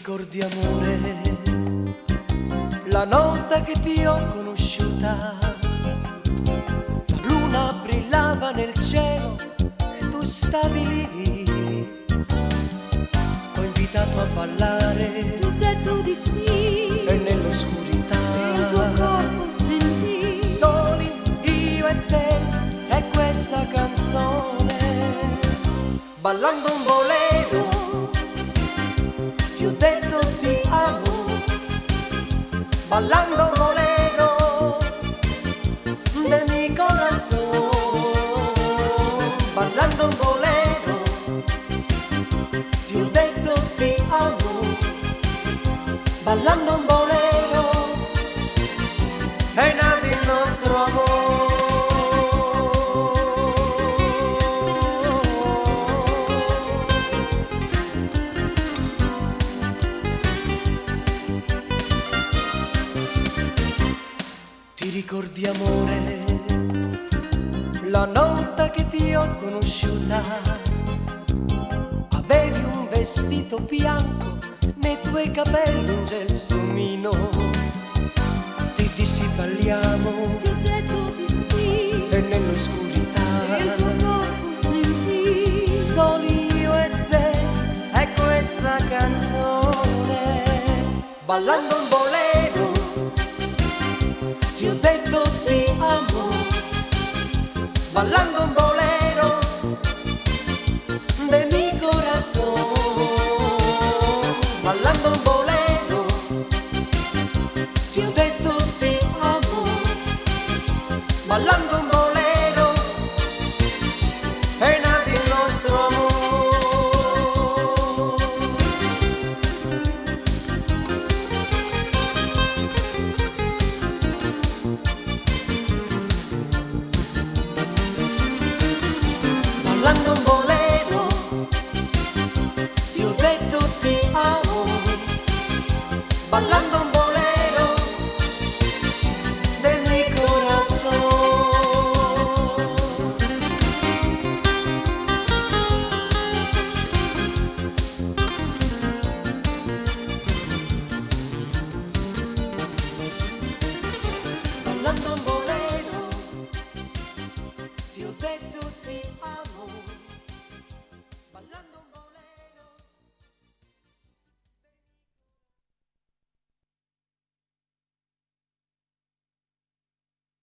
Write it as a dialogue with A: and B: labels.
A: ricordi amore, la notte che ti ho conosciuta, la luna brillava nel cielo e tu stavi lì. T'ho invitato a ballare,
B: tu detto di sì,
A: e nell'oscurità
B: il tuo corpo sentì,
A: soli io e te e questa canzone, ballando un bolero. Ti ho detto ti amo, ballando un bolero de mi corazón, ballando un bolero. Ti ho detto ti amo, ballando un bolero, è nato il nostro amore. Ti ricordi amore, la notte che ti ho conosciuta, avevi un vestito bianco, nei tuoi capelli un gelsomino. Ti dissi balliamo,
B: ti ho detto di sì,
A: e nell'oscurità
B: il tuo corpo sentì,
A: soli io e te e questa canzone, ballando un bolero. Ti ho detto ti amo, ballando un bolero de mi corazón, ballando un bolero. Ti ho detto ti amo, ballando un bolero, è nato il nostro amore. Ballando un bolero, ti ho detto ti amo, ballando un